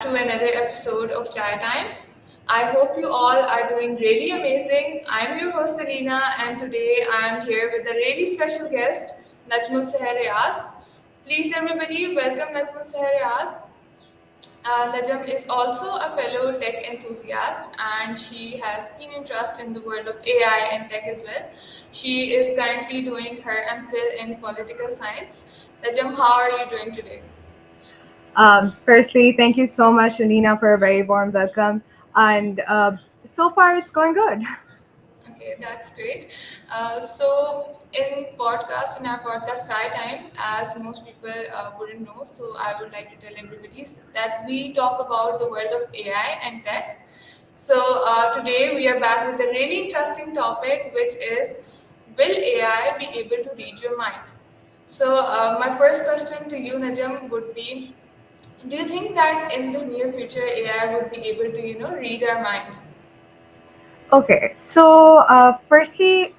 to another episode of Chai Time. I hope you all are doing really amazing. I'm your host Alina, and today I'm here with a really special guest, Najmul Seher Riaz. Please, everybody, welcome Najmul Seher Riaz. Najam is also a fellow tech enthusiast and she has keen interest in the world of AI and tech as well. She is currently doing her MPhil in political science. Najam, how are you doing today? Firstly, thank you so much, Alina, for a very warm welcome. And so far, it's going good. Okay, that's great. In our podcast Chai Time, as most people wouldn't know, so I would like to tell everybody that we talk about the world of AI and tech. Today we are back with a really interesting topic, which is, will AI be able to read your mind? My first question to you, Najam, would be, do you think that in the near future AI would be able to, read our mind? Okay, so firstly,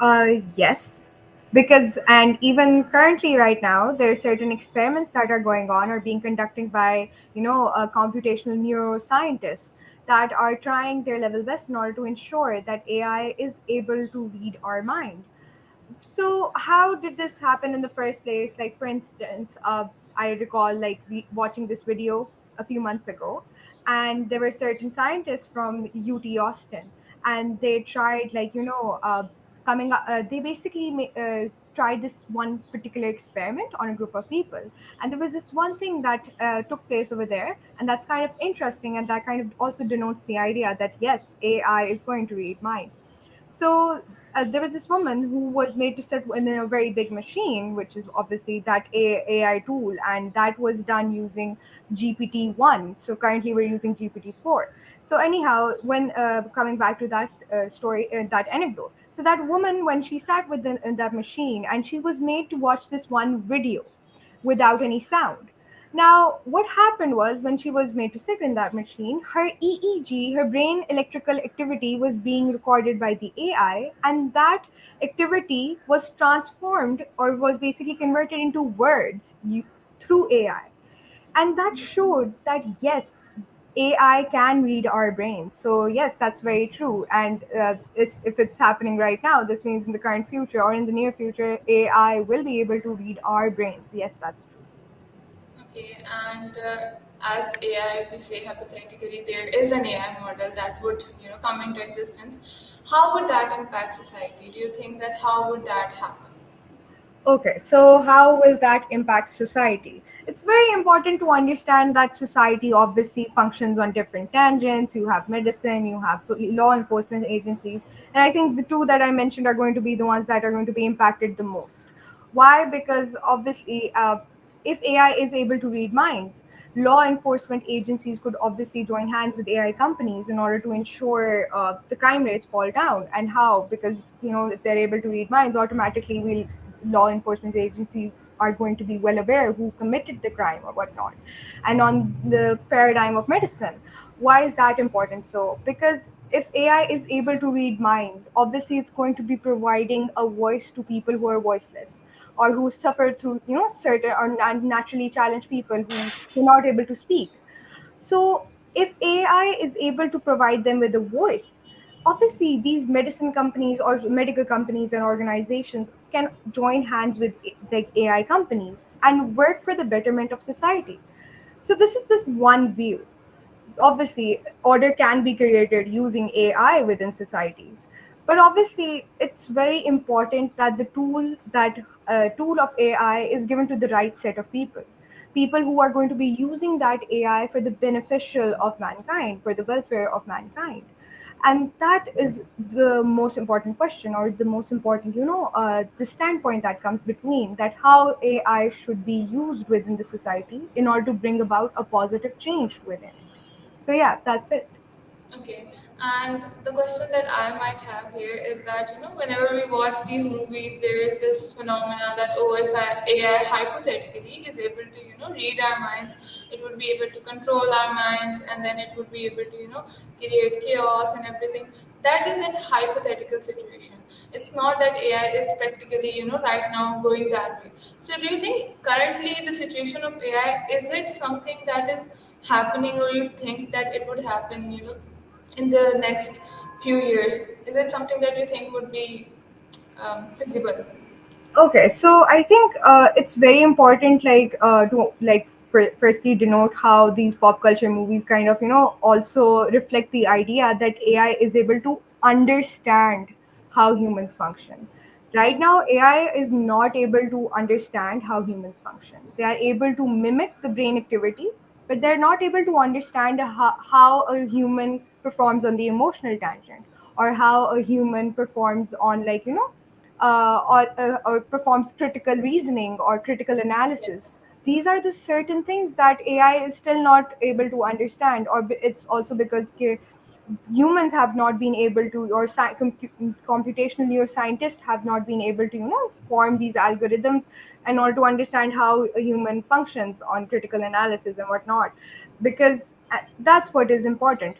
yes, because and even currently, right now, there are certain experiments that are going on or being conducted by computational neuroscientists that are trying their level best in order to ensure that AI is able to read our mind. So how did this happen in the first place? Like, for instance, I recall like watching this video a few months ago, and there were certain scientists from UT Austin, and they tried coming up. They basically tried this one particular experiment on a group of people, and there was this one thing that took place over there, and that's kind of interesting, and that kind of also denotes the idea that yes, AI is going to read mind. So there was this woman who was made to sit in a very big machine, which is obviously that AI tool, and that was done using GPT-1. So currently we're using GPT-4. So anyhow, when coming back to that story, that anecdote, so that woman, when she sat in that machine, and she was made to watch this one video without any sound. Now, what happened was when she was made to sit in that machine, her EEG, her brain electrical activity, was being recorded by the AI, and that activity was transformed or was basically converted into words through AI. And that showed that yes, AI can read our brains. So yes, that's very true. And if it's happening right now, this means in the current future or in the near future, AI will be able to read our brains. Yes, that's true. Okay, and as AI, we say hypothetically, there is an AI model that would, come into existence. How would that impact society? Do you think that how would that happen? Okay, so how will that impact society? It's very important to understand that society obviously functions on different tangents. You have medicine, you have law enforcement agencies, and I think the two that I mentioned are going to be the ones that are going to be impacted the most. Why? Because obviously, if AI is able to read minds, law enforcement agencies could obviously join hands with AI companies in order to ensure the crime rates fall down. And how? Because if they're able to read minds, automatically we'll law enforcement agencies are going to be well aware who committed the crime or whatnot. And on the paradigm of medicine, why is that important? So, because if AI is able to read minds, obviously it's going to be providing a voice to people who are voiceless or who suffer through, certain or naturally challenged people who are not able to speak. So, if AI is able to provide them with a voice, obviously these medicine companies or medical companies and organizations can join hands with like AI companies and work for the betterment of society. So, this is just one view. Obviously, order can be created using AI within societies, but obviously it's very important that the tool of AI is given to the right set of people who are going to be using that AI for the beneficial of mankind, for the welfare of mankind. And that is the most important question, or the most important, the standpoint that comes between that how AI should be used within the society in order to bring about a positive change within it. So yeah, that's it. Okay, and the question that I might have here is that, whenever we watch these movies, there is this phenomena that, oh, if AI hypothetically is able to, read our minds, it would be able to control our minds, and then it would be able to, create chaos and everything. That is a hypothetical situation. It's not that AI is practically, right now going that way. So, do you think currently the situation of AI, is it something that is happening, or you think that it would happen, in the next few years? Is it something that you think would be feasible? Okay, so I think it's very important, to firstly denote how these pop culture movies kind of also reflect the idea that AI is able to understand how humans function. Right Okay. now, AI is not able to understand how humans function. They are able to mimic the brain activity, but they're not able to understand how a human performs on the emotional tangent, or how a human performs on, or performs critical reasoning or critical analysis. Yes. These are the certain things that AI is still not able to understand, or it's also because humans have not been able to, or computational neuroscientists have not been able to form these algorithms in order to understand how a human functions on critical analysis and whatnot, because that's what is important.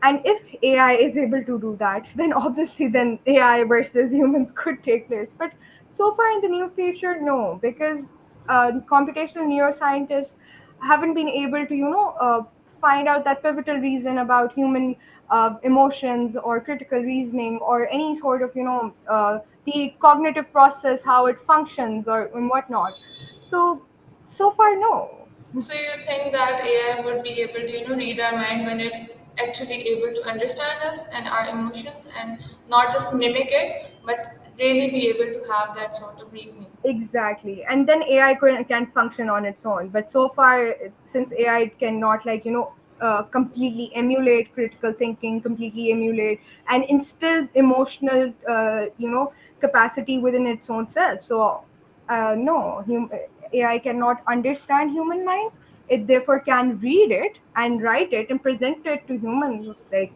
And if AI is able to do that, then obviously then AI versus humans could take place. But so far in the near future, no, because computational neuroscientists haven't been able to find out that pivotal reason about human emotions or critical reasoning, or any sort of the cognitive process, how it functions or and whatnot. So far, no. So you think that AI would be able to, read our mind when it's actually able to understand us and our emotions, and not just mimic it, but really be able to have that sort of reasoning? Exactly. And then AI can function on its own. But so far, since AI cannot, completely emulate critical thinking, completely emulate and instill emotional, capacity within its own self. So, no, AI cannot understand human minds. It therefore can read it and write it and present it to humans. Like,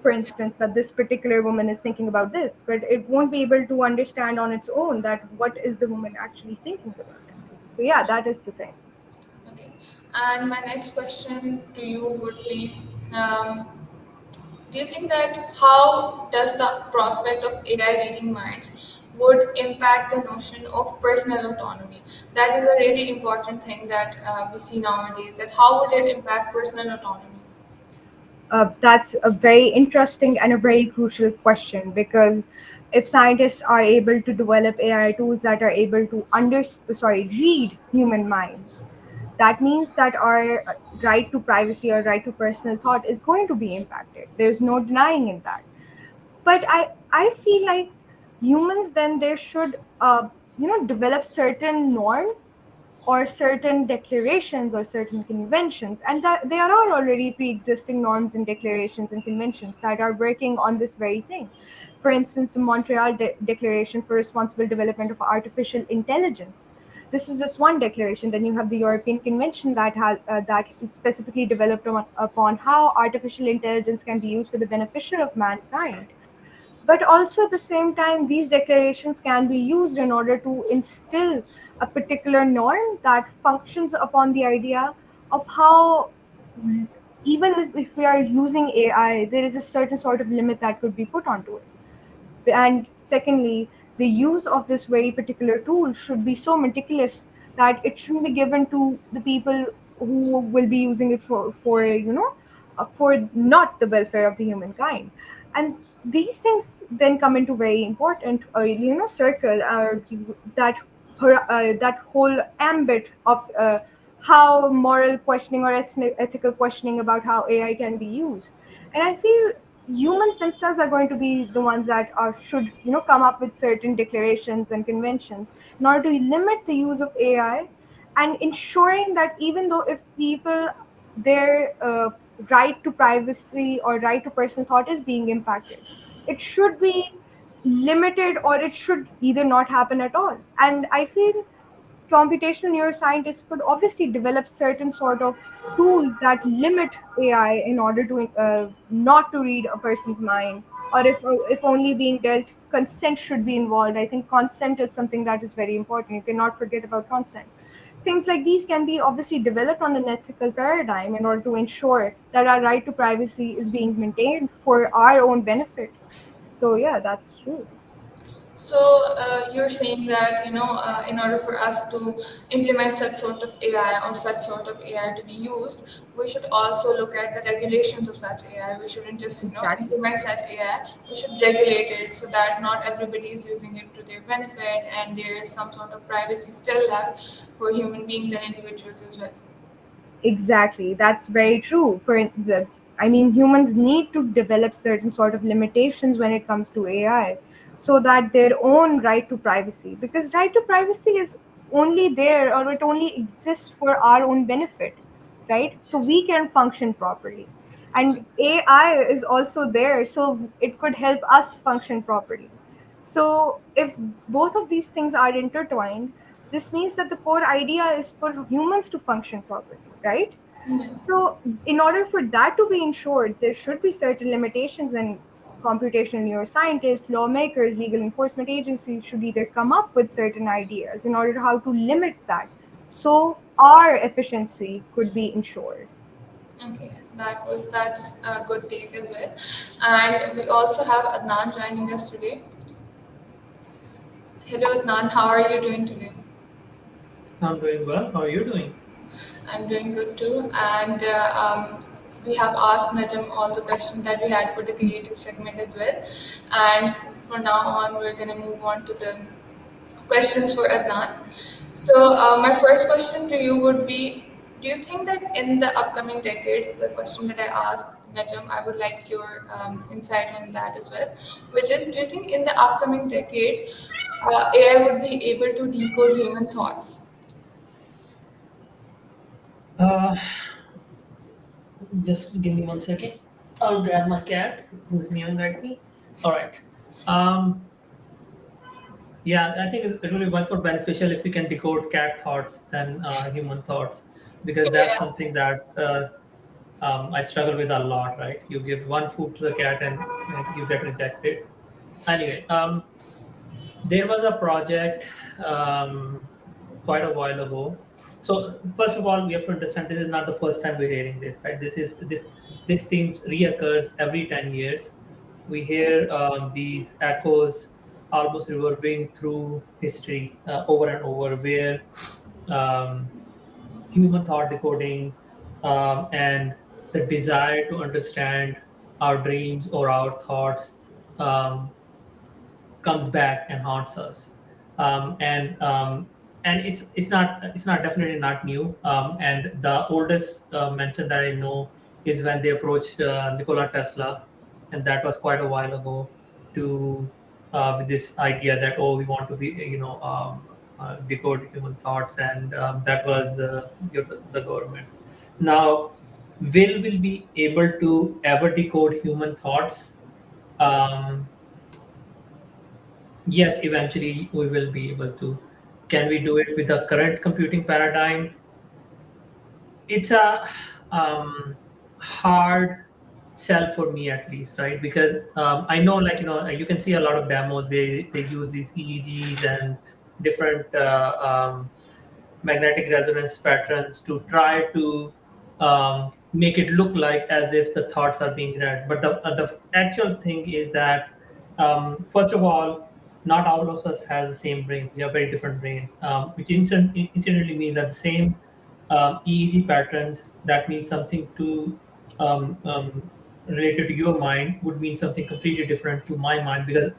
for Yeah. instance, that this particular woman is thinking about this, but it won't be able to understand on its own that what is the woman actually thinking about. So yeah, that is the thing. Okay. And my next question to you would be, um, do you think that how does the prospect of AI reading minds would impact the notion of personal autonomy? That is a really important thing that we see nowadays. That how would it impact personal autonomy? That's a very interesting and a very crucial question, because if scientists are able to develop AI tools that are able to read human minds, that means that our right to privacy or right to personal thought is going to be impacted. There's no denying in that. But I feel like humans then they should develop certain norms or certain declarations or certain conventions, and that there are already pre-existing norms and declarations and conventions that are working on this very thing. For instance, the Montreal Declaration for Responsible Development of Artificial Intelligence. This is just one declaration. Then you have the European Convention that is specifically developed upon how artificial intelligence can be used for the beneficial of mankind. But also at the same time, these declarations can be used in order to instill a particular norm that functions upon the idea of how, even if we are using AI, there is a certain sort of limit that could be put onto it. And secondly, the use of this very particular tool should be so meticulous that it shouldn't be given to the people who will be using it for not the welfare of the humankind. And these things then come into very important circle, that that whole ambit of how moral questioning or ethical questioning about how AI can be used. And I feel humans themselves are going to be the ones that should come up with certain declarations and conventions in order to limit the use of AI, and ensuring that even though if people, their right to privacy or right to personal thought is being impacted, it should be limited, or it should either not happen at all. And I feel computational neuroscientists could obviously develop certain sort of tools that limit AI in order to not to read a person's mind, or if only being dealt, consent should be involved. I think consent is something that is very important. You cannot forget about consent. Things like these can be obviously developed on an ethical paradigm in order to ensure that our right to privacy is being maintained for our own benefit. So yeah, that's true. So you're saying that in order for us to implement such sort of AI or such sort of AI to be used, we should also look at the regulations of such AI. We shouldn't just Exactly. implement such AI. We should regulate it so that not everybody is using it to their benefit, and there is some sort of privacy still left for human beings and individuals as well. Exactly, that's very true. I mean, humans need to develop certain sort of limitations when it comes to AI, so that their own right to privacy, because right to privacy is only there, or it only exists for our own benefit, right? So Yes. we can function properly, and AI is also there, so it could help us function properly. So if both of these things are intertwined, this means that the core idea is for humans to function properly, right? Yeah. So, in order for that to be ensured, there should be certain limitations, and computational neuroscientists, lawmakers, legal enforcement agencies should either come up with certain ideas in order to how to limit that, so our efficiency could be ensured. Okay, that's a good take as well. And we also have Adnan joining us today. Hello, Adnan. How are you doing today? I'm doing well. How are you doing? I'm doing good too. And we have asked Najam all the questions that we had for the creative segment as well. And from now on, we're going to move on to the questions for Adnan. So, my first question to you would be: do you think that in the upcoming decades, the question that I asked Najam, I would like your insight on that as well, which is: do you think in the upcoming decade, AI would be able to decode human thoughts? Uh, just give me 1 second. I'll grab my cat who's mewing at me. All right. Um, yeah, I think it will be much more beneficial if we can decode cat thoughts than human thoughts, because that's Yeah. something that I struggle with a lot. Right? You give one food to the cat and you get rejected. Anyway, there was a project quite a while ago. So first of all, we have to understand this is not the first time we're hearing this, right? This theme reoccurs every 10 years. We hear these echoes almost reverberating through history over and over, where um, human thought decoding and the desire to understand our dreams or our thoughts um, comes back and haunts us. Um, and um, and it's not definitely not new. And the oldest mention that I know is when they approached Nikola Tesla, and that was quite a while ago. To With this idea that, oh, we want to be decode human thoughts, and that was the government. Now, will be able to ever decode human thoughts? Um, Yes, eventually we will be able to. Can we do it with the current computing paradigm? It's a hard sell for me, at least, right? Because I know, like, you can see a lot of demos. They use these EEGs and different magnetic resonance patterns to try to make it look like as if the thoughts are being read. But the actual thing is that, first of all, not all of us has the same brain. We have very different brains, which incidentally means that the same EEG patterns that mean something to related to your mind would mean something completely different to my mind, because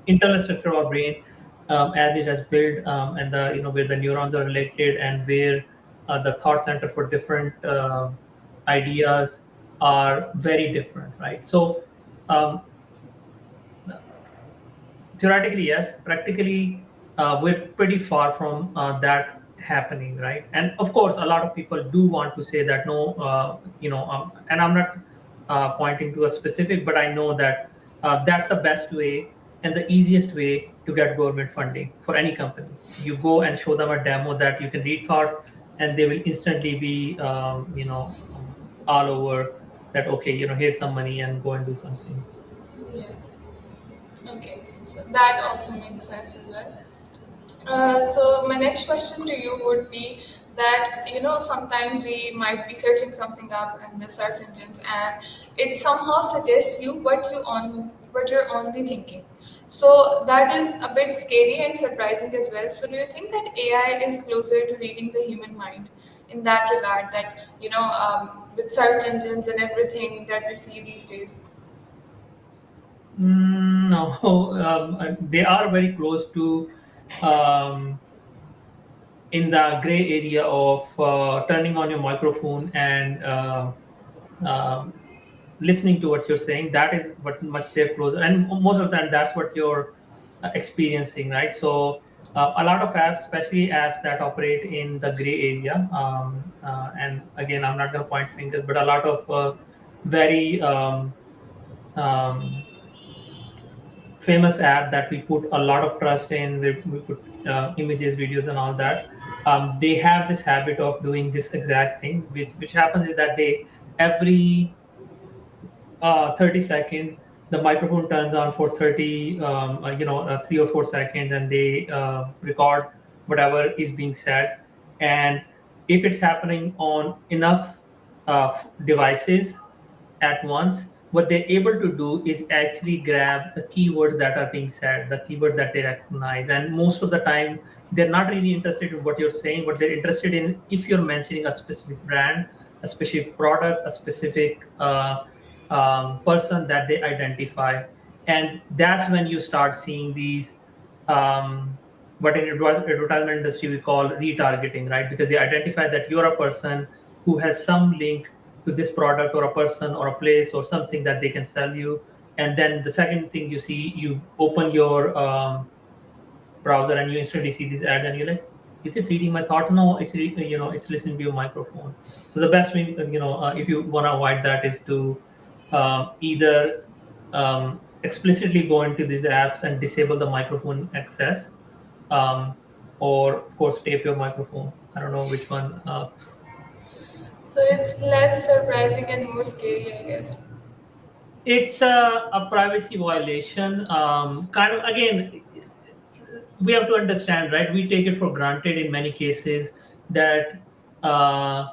internal structure of our brain, as it has built, and the where the neurons are related, and where the thought center for different ideas are very different, right? So um, theoretically, yes. Practically, we're pretty far from that happening, right? And of course, a lot of people do want to say that, no, and I'm not pointing to a specific, but I know that that's the best way and the easiest way to get government funding for any company. You go and show them a demo that you can read thoughts, and they will instantly be all over that. Okay, here's some money and go and do something. Yeah. Okay. So that also makes sense as well. So my next question to you would be that sometimes we might be searching something up in the search engines, and it somehow suggests you what you're only thinking. So that is a bit scary and surprising as well. So do you think that AI is closer to reading the human mind in that regard? That with search engines and everything that we see these days. No, they are very close to um, in the gray area of turning on your microphone and um listening to what you're saying. That is what much they're closer, and most of the time that's what you're experiencing, right? So a lot of apps, especially apps that operate in the gray area, and again, I'm not going to point fingers, but a lot of very um, famous app that we put a lot of trust in. We put images, videos, and all that. They have this habit of doing this exact thing. Which happens is that they every 30 second the microphone turns on for 30 3 or 4 seconds, and they record whatever is being said. And if it's happening on enough devices at once, what they're able to do is actually grab the keywords that are being said, the keyword that they recognize. And most of the time, they're not really interested in what you're saying, but they're interested in if you're mentioning a specific brand, a specific product, a specific person that they identify. And that's when you start seeing these what in advertisement industry we call retargeting, right? Because they identify that you're a person who has some link to this product or a person or a place or something that they can sell you. And then the second thing you see, you open your browser and you instantly see these ads, and you're like, is it reading my thought? No, it's listening to your microphone. So the best way, if you want to avoid that, is to either explicitly go into these apps and disable the microphone access, um, or of course tape your microphone. I don't know which one. So it's less surprising and more scary, I guess. It's a privacy violation. Kind of, again, we have to understand, right? We take it for granted in many cases that uh,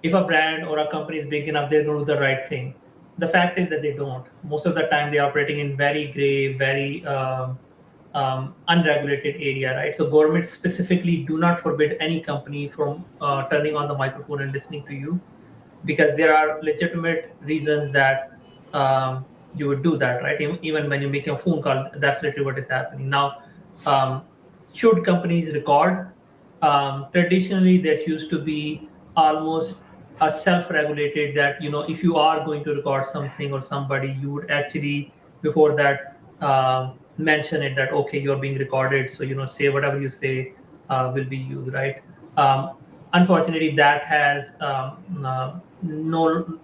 if a brand or a company is big enough, they're going to do the right thing. The fact is that they don't. Most of the time, they're operating in very gray, very unregulated area, right? So governments specifically do not forbid any company from turning on the microphone and listening to you, because there are legitimate reasons that you would do that, right? Even when you're making a phone call, that's literally what is happening. Now, um, should companies record? Traditionally, there used to be almost a self-regulated that, if you are going to record something or somebody, you would actually before that mention it that okay, you're being recorded, so say whatever you say will be used, right? Um, Unfortunately, that has no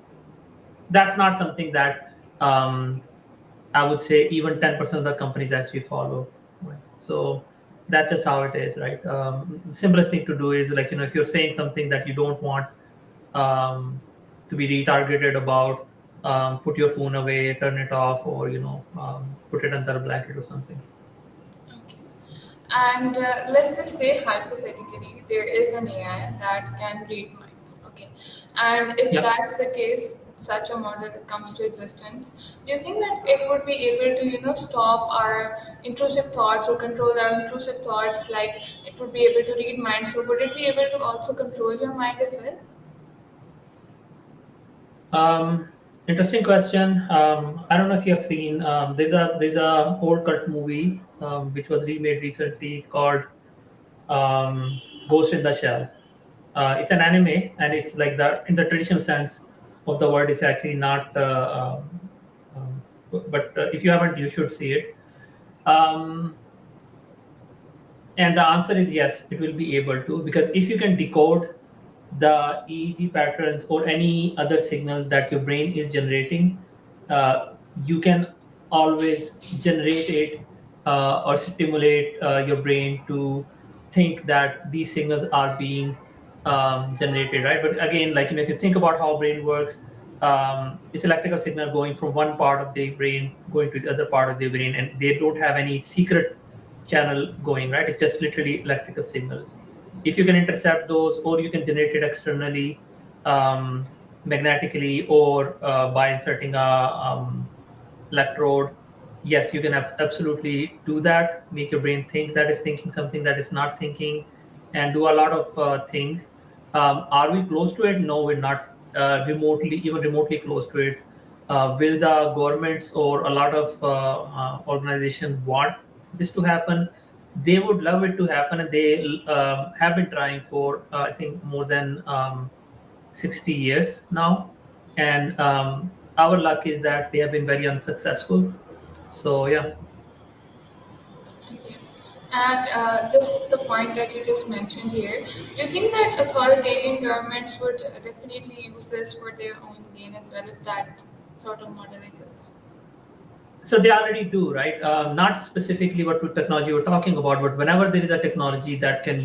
that's not something that I would say even 10% of the companies actually follow, right? So that's just how it is, right? Simplest thing to do is, like, if you're saying something that you don't want to be retargeted about, put your phone away, turn it off, or put it under a blanket or something. Okay. And let's just say hypothetically there is an AI that can read minds. Okay. And if Yeah. that's the case, such a model comes to existence, do you think that it would be able to, stop our intrusive thoughts or control our intrusive thoughts, like it would be able to read minds? So would it be able to also control your mind as well? Interesting question. I don't know if you have seen. There's a old cult movie which was remade recently called Ghost in the Shell. It's an anime, and it's like the in the traditional sense of the word. It's actually not. But if you haven't, you should see it. Um, and the answer is yes, it will be able to, because if you can decode the EEG patterns or any other signals that your brain is generating, you can always generate it or stimulate your brain to think that these signals are being generated, right? But again, like, if you think about how brain works, it's electrical signal going from one part of the brain going to the other part of the brain, and they don't have any secret channel going, right? It's just literally electrical signals. If you can intercept those, or you can generate it externally, magnetically, or by inserting a electrode, yes, you can absolutely do that. Make your brain think that is thinking something that is not thinking, and do a lot of things. Are we close to it? No, we're not even remotely close to it. Will the governments or a lot of organizations want this to happen? They would love it to happen, and they have been trying for I think more than 60 years now. And our luck is that they have been very unsuccessful. So yeah. Okay. And just the point that you just mentioned here, do you think that authoritarian governments would definitely use this for their own gain as well if that sort of model exists? So they already do, right? Not specifically what technology we're talking about, but whenever there is a technology that can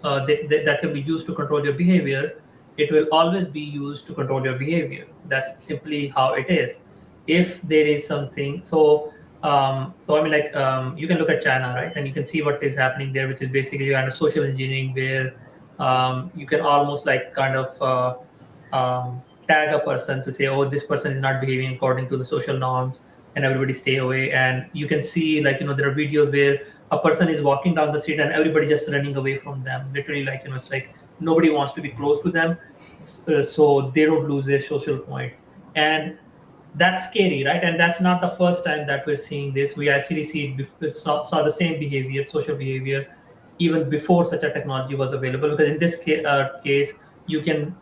that can be used to control your behavior, it will always be used to control your behavior. That's simply how it is. If there is something, so I mean, like you can look at China, right, and you can see what is happening there, which is basically kind of social engineering, where you can almost like kind of tag a person to say, oh, this person is not behaving according to the social norms, and everybody stay away. And you can see, like, there are videos where a person is walking down the street and everybody just running away from them, literally, like, it's like nobody wants to be close to them, so they don't lose their social point. And that's scary, right? And that's not the first time that we're seeing this. We actually see it saw the same behavior, social behavior, even before such a technology was available. Because in this case, you can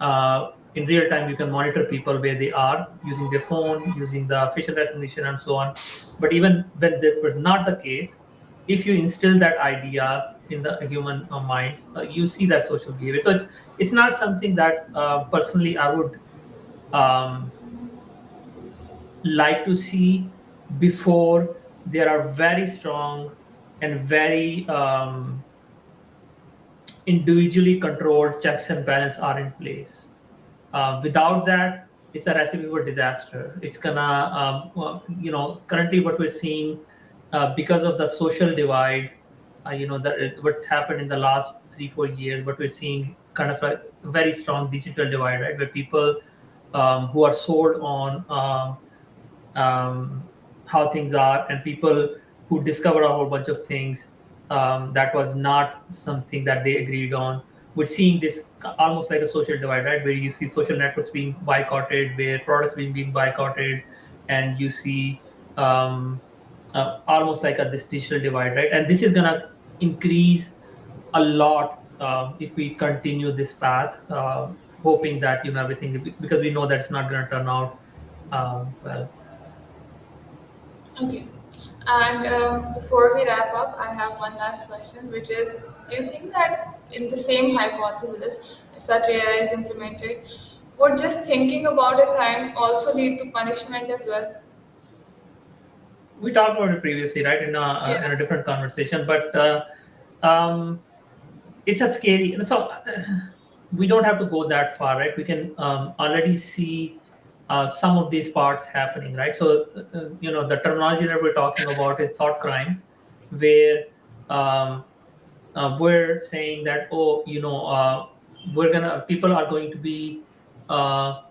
in real time you can monitor people where they are using their phone, using the facial recognition, and so on. But even when that was not the case, if you instill that idea in the human mind, you see that social behavior. So it's not something that personally I would um, like to see before there are very strong and very individually controlled checks and balance are in place. Without that, it's a recipe for disaster. It's gonna, currently what we're seeing because of the social divide, that what happened in the last 3 4 years, what we're seeing kind of a very strong digital divide, right, where people who are sold on how things are, and people who discover a whole bunch of things that was not something that they agreed on. We're seeing this almost like a social divide, right, where you see social networks being boycotted, where products being boycotted, and you see almost like this digital divide, right? And this is gonna increase a lot if we continue this path, hoping that everything, because we know that it's not going to turn out well. Okay. And before we wrap up, I have one last question, which is, do you think that in the same hypothesis, if such AI is implemented, would just thinking about a crime also lead to punishment as well? We talked about it previously, right, in Yeah. a different conversation, but um, it's a scary. So we don't have to go that far, right? We can already see some of these parts happening, right? So the terminology that we're talking about is thought crime, where um, we're saying that, oh, people are going to be uh,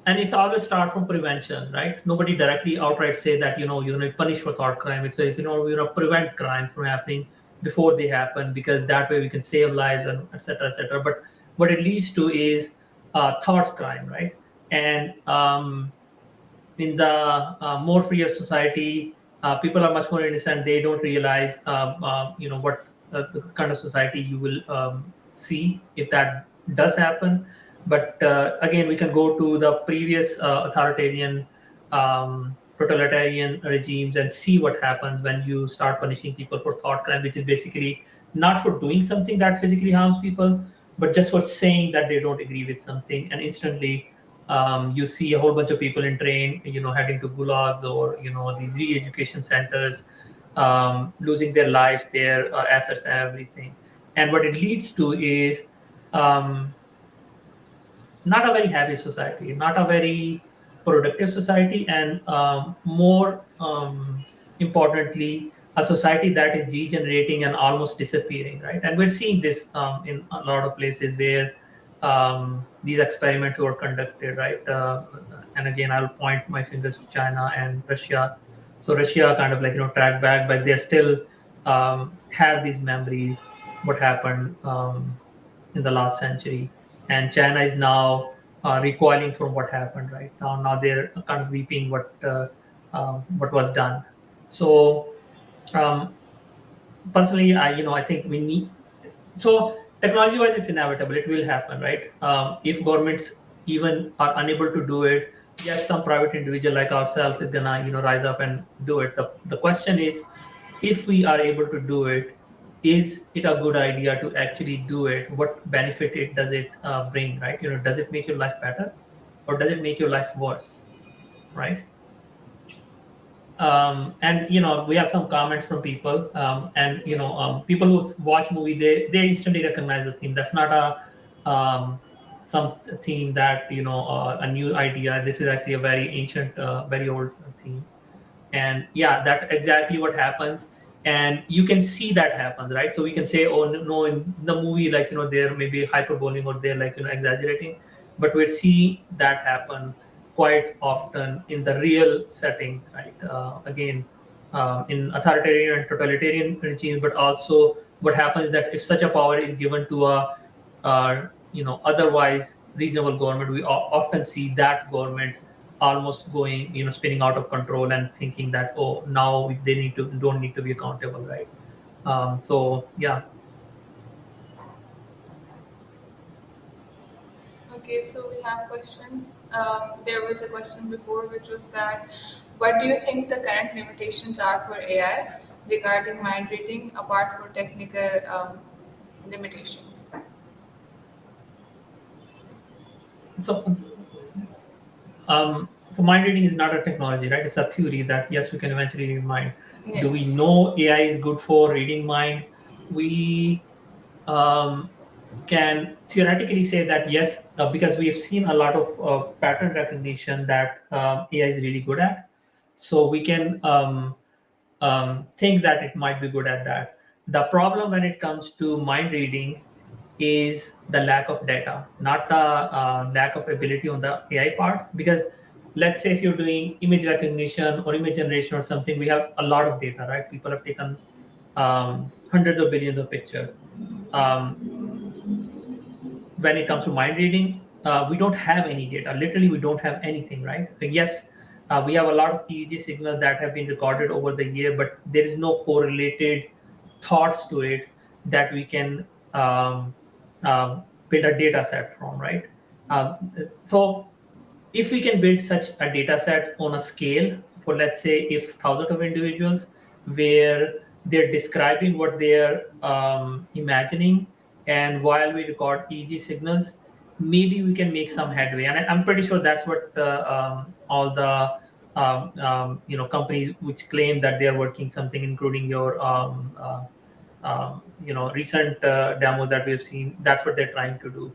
and it's always start from prevention, right? Nobody directly outright say that you're going to punish for thought crime. It's like, prevent crimes from happening before they happen, because that way we can save lives, and etc., etc. But what it leads to is thoughts crime, right? And in the more freer society, people are much more innocent. They don't realize, what the kind of society you will see if that does happen. But again, we can go to the previous authoritarian, totalitarian regimes and see what happens when you start punishing people for thought crime, which is basically not for doing something that physically harms people, but just for saying that they don't agree with something, and instantly you see a whole bunch of people in train, heading to gulags, or these re-education centers, losing their lives, their assets, and everything. And what it leads to is um, not a very happy society, not a very productive society, and more importantly, a society that is degenerating and almost disappearing, right? And we're seeing this in a lot of places where these experiments were conducted, right? And again, I'll point my fingers to China and Russia. So Russia kind of like tracked back, but they still have these memories what happened in the last century, and China is now recoiling from what happened. Right now they're kind of reaping what was done. So um, personally, I think we need, so technology wise it's inevitable, it will happen, right? If governments even are unable to do it, yes, some private individual like ourselves is gonna rise up and do it. The question is, if we are able to do it, is it a good idea to actually do it? What benefit it does it bring, right? Does it make your life better, or does it make your life worse, right? And we have some comments from people, and Yes. people who watch movie, they instantly recognize the theme. That's not a some theme that a new idea. This is actually a very ancient, very old theme. And yeah, that's exactly what happens, and you can see that happens, right? So we can say, oh no, in the movie, like they're maybe hyperboling, or they're like exaggerating, but we see that happen quite often in the real settings, right? Again, in authoritarian and totalitarian regimes, but also what happens is that if such a power is given to a otherwise reasonable government, we often see that government almost going, spinning out of control and thinking that, oh, now they don't need to be accountable, right? So yeah. Okay, so we have questions. There was a question before, which was that, what do you think the current limitations are for AI regarding mind reading, apart from technical limitations? So mind reading is not a technology, right? It's a theory that yes, we can eventually read mind. Yeah. Do we know AI is good for reading mind? We um, can theoretically say that yes, because we have seen a lot of pattern recognition that AI is really good at. So we can think that it might be good at that. The problem when it comes to mind reading is the lack of data, not the lack of ability on the AI part. Because let's say if you're doing image recognition or image generation or something, we have a lot of data, right? People have taken hundreds of billions of pictures. Um, when it comes to mind reading, we don't have any data. Literally, we don't have anything, right? Like, yes, we have a lot of EEG signals that have been recorded over the year, but there is no correlated thoughts to it that we can build a data set from, right? So if we can build such a data set on a scale for, let's say, if thousands of individuals, where they're describing what they're imagining, and while we record EEG signals, maybe we can make some headway. And I'm pretty sure that's what all the companies which claim that they're working something, including your recent demo that we've seen, that's what they're trying to do.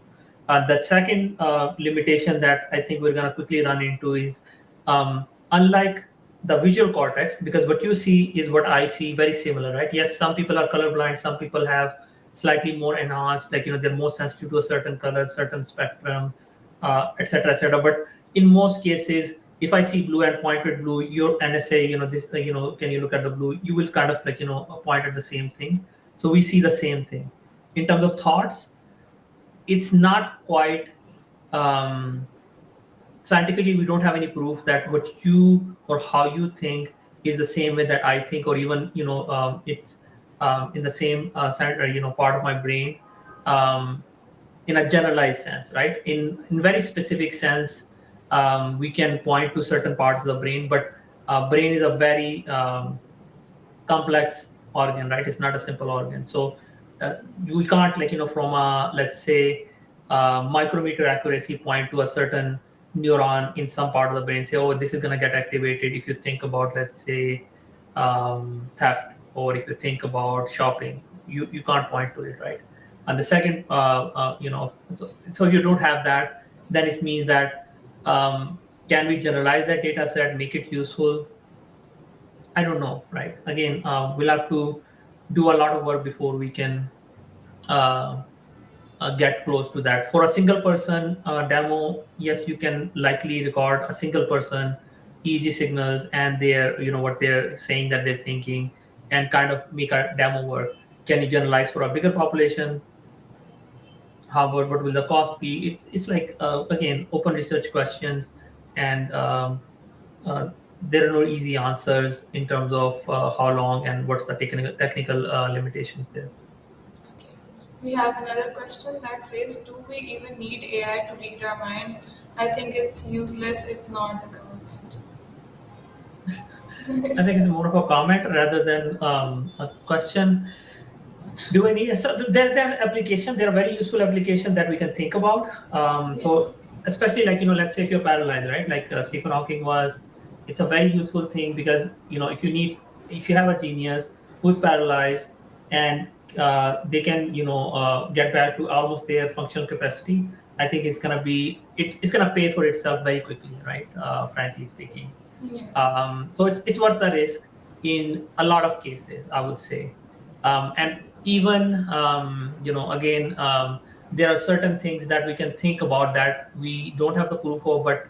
The second limitation that I think we're going to quickly run into is, unlike the visual cortex, because what you see is what I see, very similar, right? Yes, some people are colorblind, some people have slightly more enhanced, like they're more sensitive to a certain color, certain spectrum, etc., etc. But in most cases, if I see blue and point with blue, your NSA, this, can you look at the blue? You will kind of like point at the same thing. So we see the same thing. In terms of thoughts, it's not quite um, scientifically, we don't have any proof that what you or how you think is the same way that I think, or even it's in the same part of my brain, um, in a generalized sense, right? In very specific sense, we can point to certain parts of the brain, but brain is a very complex organ, right? It's not a simple organ. So we can't, like from a, let's say, micrometer accuracy, point to a certain neuron in some part of the brain, say, oh, this is going to get activated if you think about, let's say, theft, or if you think about shopping. You can't point to it, right? And the second, so if you don't have that, then it means that, can we generalize that data set, make it useful? I don't know, right? Again, we'll have to do a lot of work before we can uh, get close to that. For a single person demo, yes, you can likely record a single person EEG signals and their, what they're saying that they're thinking, and kind of make a demo work. Can you generalize for a bigger population? How about what will the cost be? It's like, again, open research questions, and there are no easy answers in terms of how long and what's the technical limitations there. Okay. We have another question that says, do we even need AI to read our mind? I think it's useless if not the government. I think it's more of a comment rather than a question. Do I need, so there are application, there are very useful application that we can think about. Yes. So especially, like, let's say if you're paralyzed, right? Like Stephen Hawking was. It's a very useful thing because, if you have a genius who's paralyzed, and they can, get back to almost their functional capacity. I think it's gonna pay for itself very quickly, right? Frankly speaking. Yes. So it's worth the risk in a lot of cases, I would say. And even, again, there are certain things that we can think about that we don't have the proof of, but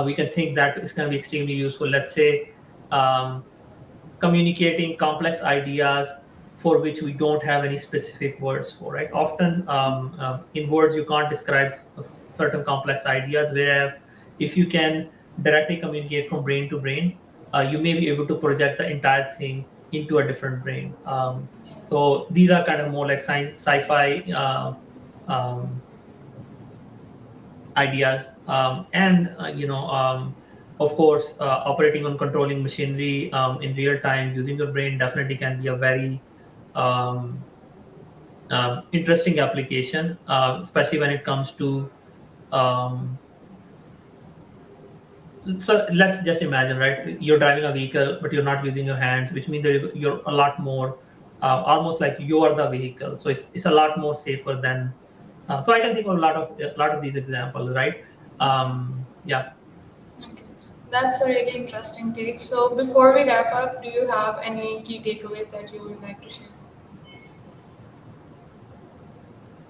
we can think that it's going to be extremely useful. Let's say, um, communicating complex ideas for which we don't have any specific words for, right? Often, in words you can't describe certain complex ideas, whereas if you can directly communicate from brain to brain, you may be able to project the entire thing into a different brain. Yes. So these are kind of more like science, sci-fi um, ideas, and of course, operating on controlling machinery in real time using your brain definitely can be a very um, interesting application, especially when it comes to um, so let's just imagine, right? You're driving a vehicle, but you're not using your hands, which means that you're a lot more, almost like you are the vehicle. So it's a lot more safer than. So I can think of a lot of these examples, right? Yeah. Okay. That's a really interesting take. So before we wrap up, do you have any key takeaways that you would like to share?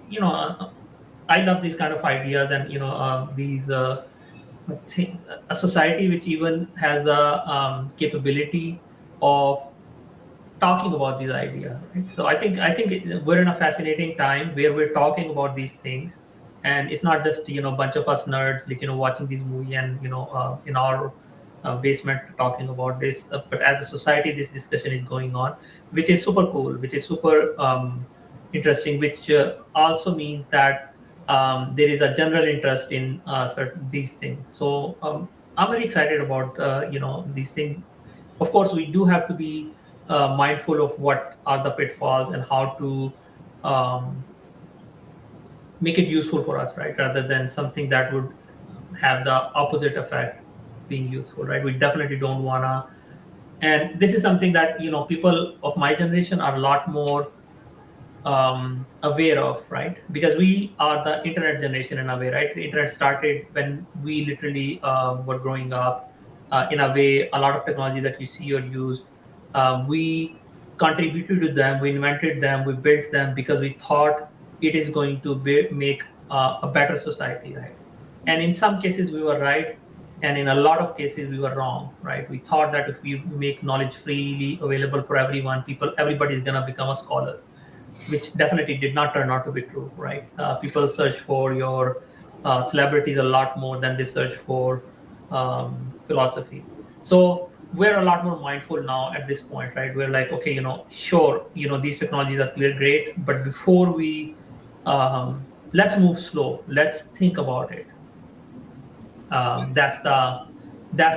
you know, I love these kind of ideas, and these a society which even has the capability of talking about these ideas, right? So I think we're in a fascinating time where we're talking about these things, and it's not just a bunch of us nerds, like, watching these movie and in our basement talking about this, but as a society this discussion is going on, which is super cool, which is super interesting, which also means that there is a general interest in certain these things. So I'm very excited about these things. Of course, we do have to be mindful of what are the pitfalls and how to um, make it useful for us, right? Rather than something that would have the opposite effect of being useful, right? We definitely don't wanna. And this is something that people of my generation are a lot more aware of, right? Because we are the internet generation in a way, right? The internet started when we literally were growing up. In a way, a lot of technology that you see or used, we contributed to them, we invented them, we built them because we thought it is going to make a better society, right? And in some cases, we were right. And in a lot of cases, we were wrong, right? We thought that if we make knowledge freely available for everyone, everybody's going to become a scholar, which definitely did not turn out to be true, right? People search for your celebrities a lot more than they search for philosophy. So we're a lot more mindful now at this point, right? We're like, okay, sure, these technologies are clear, great, but before we let's move slow. Let's think about it. That's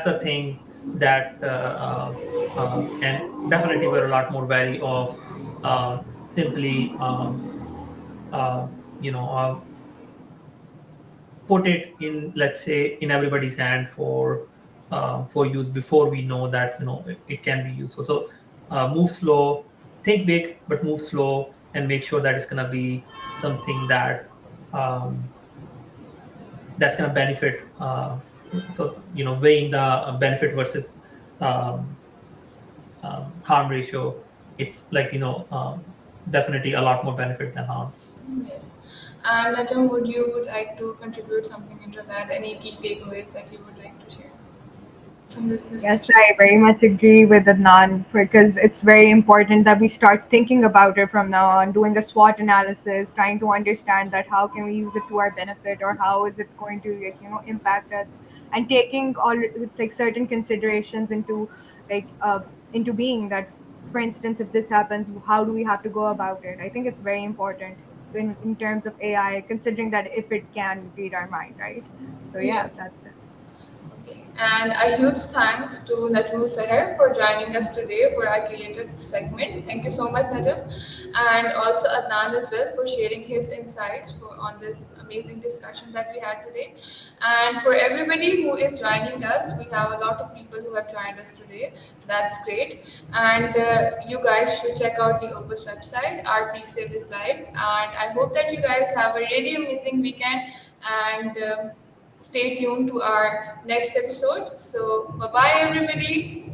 the thing that and definitely we're a lot more wary of simply uh, you know uh, put it in, let's say, in everybody's hand for use before we know that it can be useful. So move slow, think big, but move slow, and make sure that it's going to be something um, that's going to benefit. So weighing the benefit versus um, harm ratio, it's like definitely a lot more benefit than harms. Yes. And Najam, would you like to contribute something into that? Any key takeaways that you would like to share? from this Yes, discussion. I very much agree with Adnan because it's very important that we start thinking about it from now on, doing a SWOT analysis, trying to understand that how can we use it to our benefit or how is it going to impact us, and taking all like certain considerations like uh, into being that. For instance, if this happens, how do we have to go about it? I think it's very important in terms of AI, considering that if it can read our mind, right? So yeah, Yes. that's it. Okay. And a huge thanks to Najmul Seher for joining us today for our created segment. Thank you so much, Najm. And also Adnan as well for sharing his insights on this amazing discussion that we had today. And for everybody who is joining us, we have a lot of people who have joined us today. That's great. And you guys should check out the Opus website. Our pre-sale is live. And I hope that you guys have a really amazing weekend. And stay tuned to our next episode. So, bye bye, everybody.